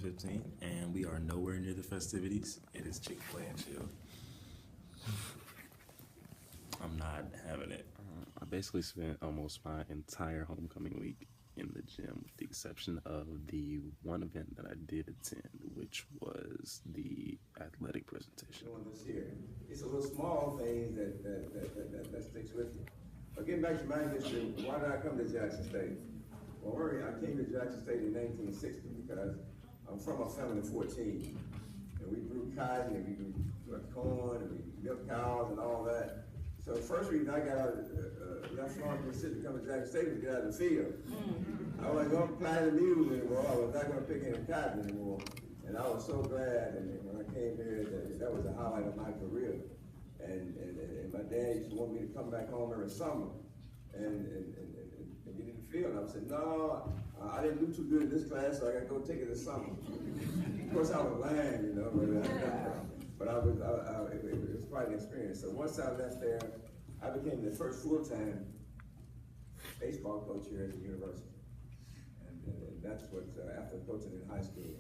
15, and we are nowhere near the festivities. It is Chick-fil-A and chill. I'm not having it. I basically spent almost my entire homecoming week in the gym, with the exception of the one event that I did attend, which was the athletic presentation. Doing this here, it's a little small thing that sticks with you. But getting back to my history, why did I come to Jackson State? Well, I came to Jackson State in 1960 because I'm from a family of 14, and we grew cotton and we grew corn and we milked cows and all that. So the first reason I got out of left Florida, Mississippi, to come to Jackson State was to get out of the field. I wasn't going to plant the mules anymore. I was not going to pick any cotton anymore. And I was so glad, and when I came here, that was the highlight of my career. And my dad used to want me to come back home every summer and get in the field. And I said, no, I didn't do too good in this class, so I got to go take it this summer. Of course, I was lying, you know, but it was quite an experience. So once I left there, I became the first full-time baseball coach here at the university. And that's what, after coaching in high school.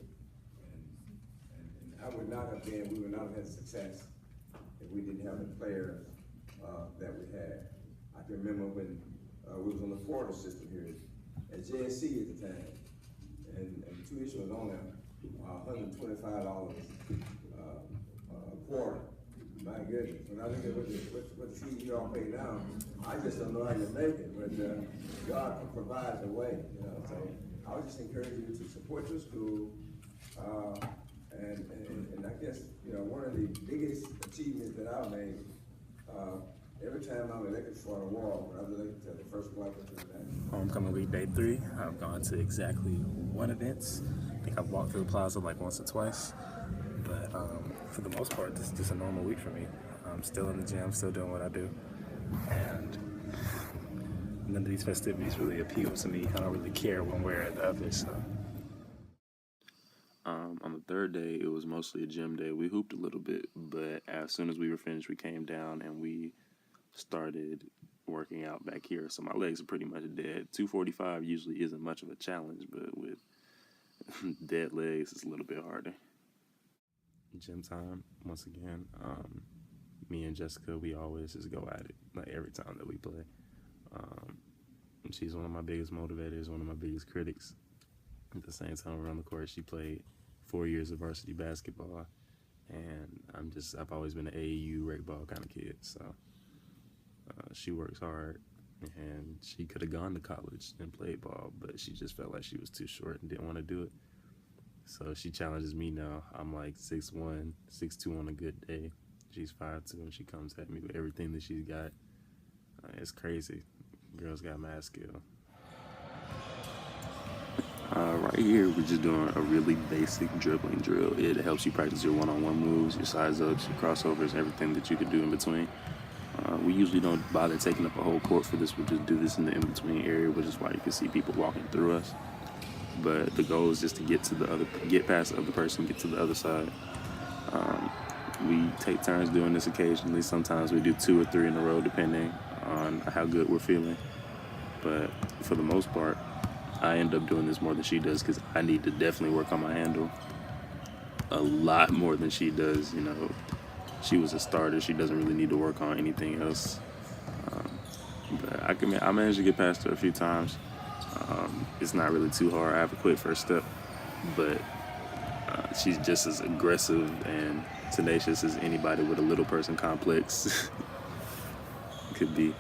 And I would not have been, we would not have had success if we didn't have the players that we had. I can remember when we was on the quarter system here at JSC at the time. And the tuition was only $125 a quarter. My goodness, when I look at what fees you all pay now, I just don't know how you make it, but God provides a way, you know. So I would just encourage you to support your school, and I guess, you know, one of the biggest achievements that I've made, every time I'm elected for an award, when I was elected to the first black person. Homecoming week, day 3. I've gone to exactly one event. I think I've walked through the plaza like once or twice. But for the most part, this is just a normal week for me. I'm still in the gym, still doing what I do. And none of these festivities really appeal to me. I don't really care one way or the other, so. On the third day, it was mostly a gym day. We hooped a little bit, but as soon as we were finished, we came down and we started working out back here. So my legs are pretty much dead. 245 usually isn't much of a challenge, but with dead legs, it's a little bit harder. Gym time, once again. Me and Jessica, we always just go at it, like every time that we play. She's one of my biggest motivators, one of my biggest critics. At the same time, around the court, she played 4 years of varsity basketball, and I've always been an AAU rec ball kind of kid, so she works hard, and she could have gone to college and played ball, but she just felt like she was too short and didn't want to do it. So she challenges me now. I'm like 6'1", 6'2" on a good day. She's 5'2", and she comes at me with everything that she's got. It's crazy. Girls got mad skill. Right here, we're just doing a really basic dribbling drill. It helps you practice your one-on-one moves, your size-ups, your crossovers, everything that you could do in between. We usually don't bother taking up a whole court for this. We'll just do this in the in-between area, which is why you can see people walking through us. But the goal is just to get past the other person, get to the other side. We take turns doing this occasionally. Sometimes we do 2 or 3 in a row, depending on how good we're feeling. But for the most part, I end up doing this more than she does because I need to definitely work on my handle a lot more than she does. You know, she was a starter. She doesn't really need to work on anything else. But I managed to get past her a few times. It's not really too hard. I have a quick first step, but she's just as aggressive and tenacious as anybody with a little person complex could be.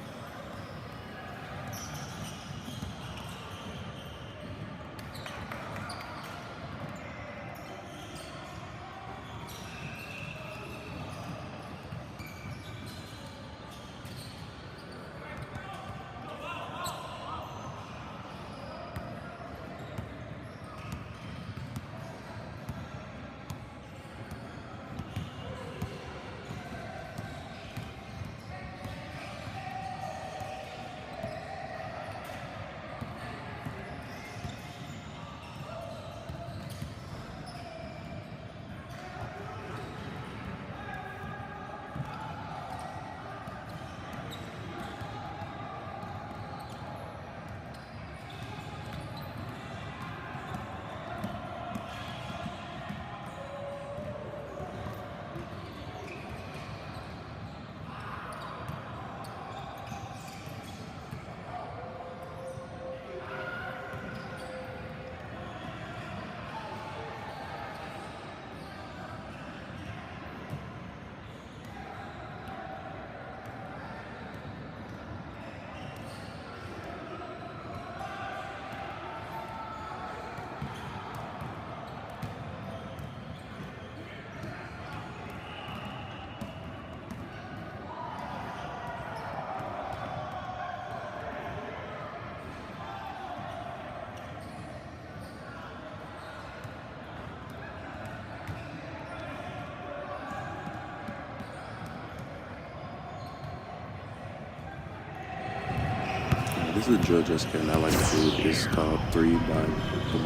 This is a drill Jessica, and I like to do it. It's called 3 by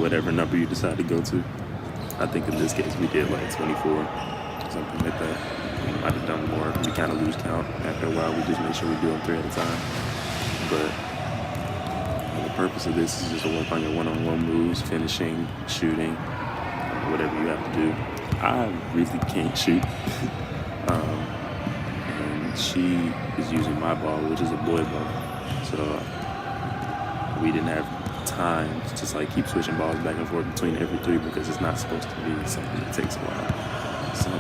whatever number you decide to go to. I think in this case we did like 24, something like that. We might have done more. We kind of lose count after a while. We just make sure we do them 3 at a time. But the purpose of this is just to work on your one-on-one moves, finishing, shooting, whatever you have to do. I really can't shoot. And she is using my ball, which is a boy ball. So we didn't have time to just like keep switching balls back and forth between every 3 because it's not supposed to be something that takes a while. So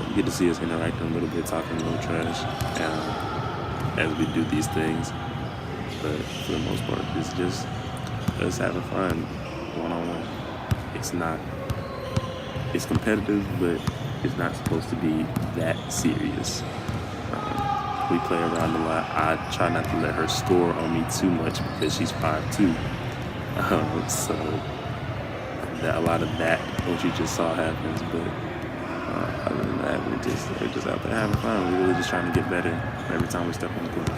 you get to see us interacting a little bit, talking a little trash as we do these things. But for the most part, it's just us having fun one-on-one. It's competitive, but it's not supposed to be that serious. We play around a lot. I try not to let her score on me too much because she's 5'2". So that a lot of that, what you just saw, happens. But other than that, we're just out there having fun. We're really just trying to get better every time we step on the court.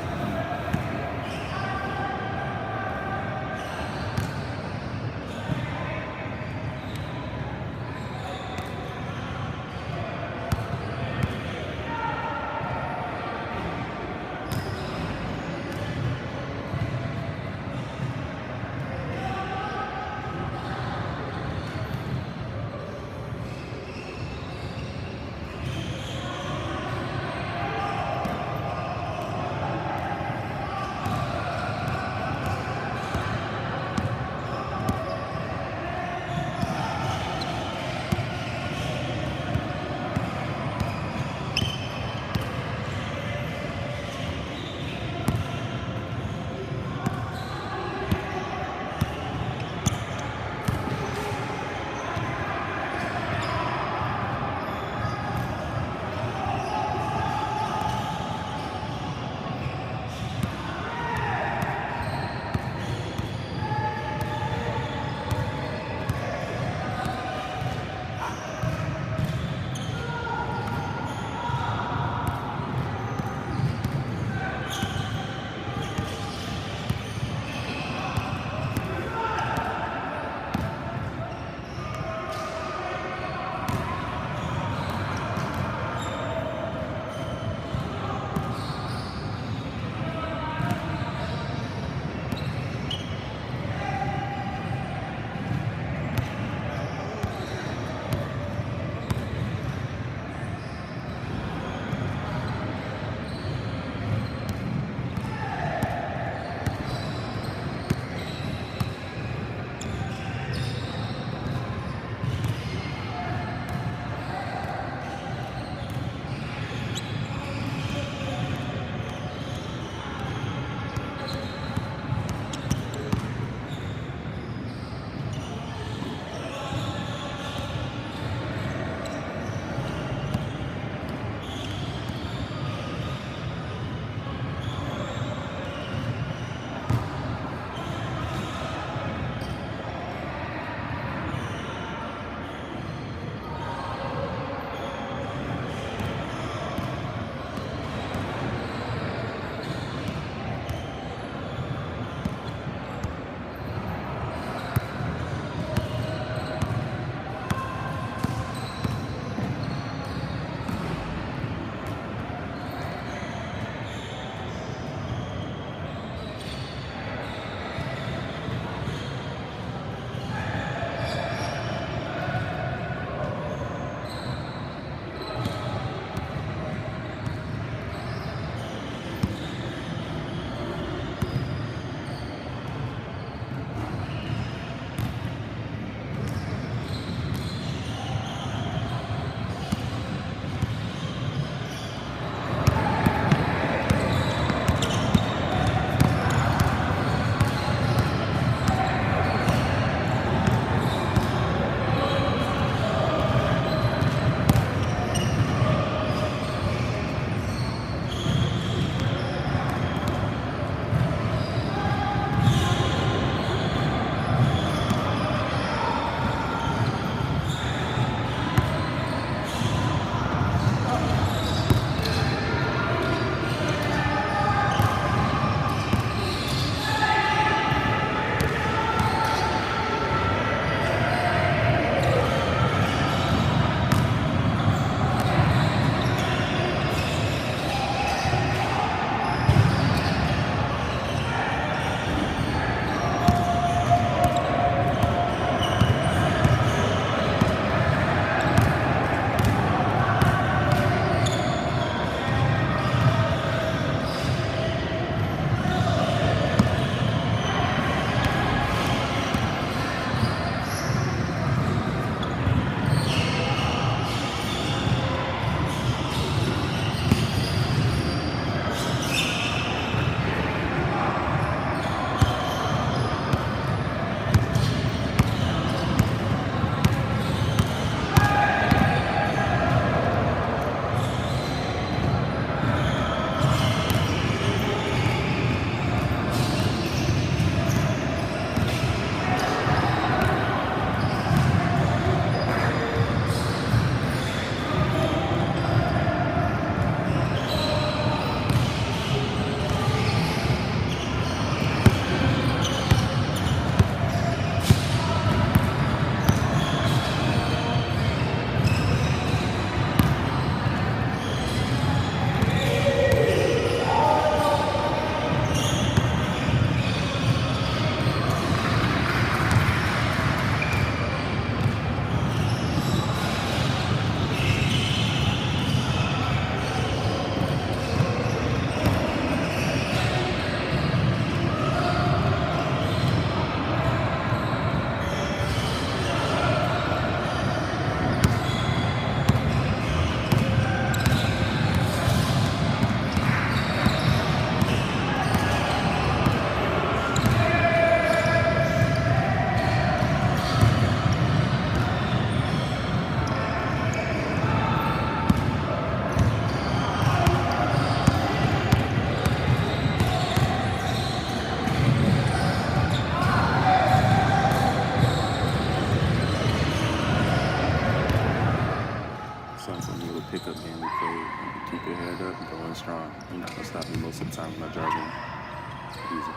fade. Keep your head up, going strong. You're not gonna stop me most of the time when I drive in. Easy.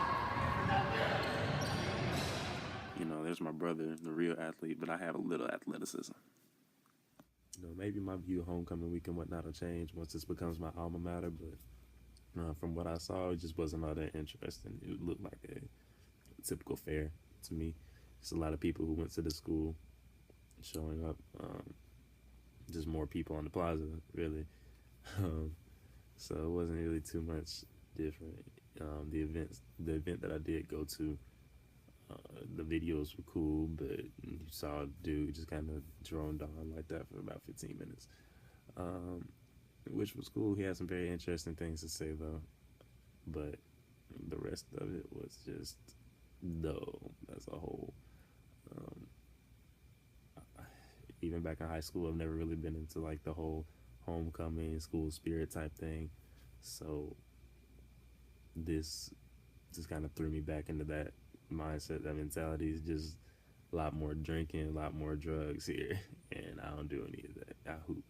There's my brother, the real athlete, but I have a little athleticism. Maybe my view of homecoming week and whatnot will change once this becomes my alma mater, but from what I saw, it just wasn't all that interesting. It looked like a typical fair to me. Just a lot of people who went to the school showing up. Just more people on the plaza, really. Um, so it wasn't really too much different. The event that I did go to, the videos were cool, but you saw a dude just kind of droned on like that for about 15 minutes, which was cool. He had some very interesting things to say, though, but the rest of it was just dull as a whole. Even back in high school, I've never really been into like the whole homecoming, school spirit type thing, so this just kind of threw me back into that mindset. That mentality is just a lot more drinking, a lot more drugs here, and I don't do any of that. I hoop,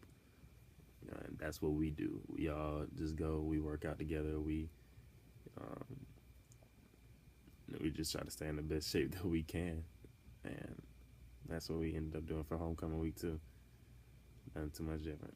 and that's what we do. We all just go, we work out together, um, we just try to stay in the best shape that we can, and that's what we ended up doing for homecoming week too. Nothing too much different.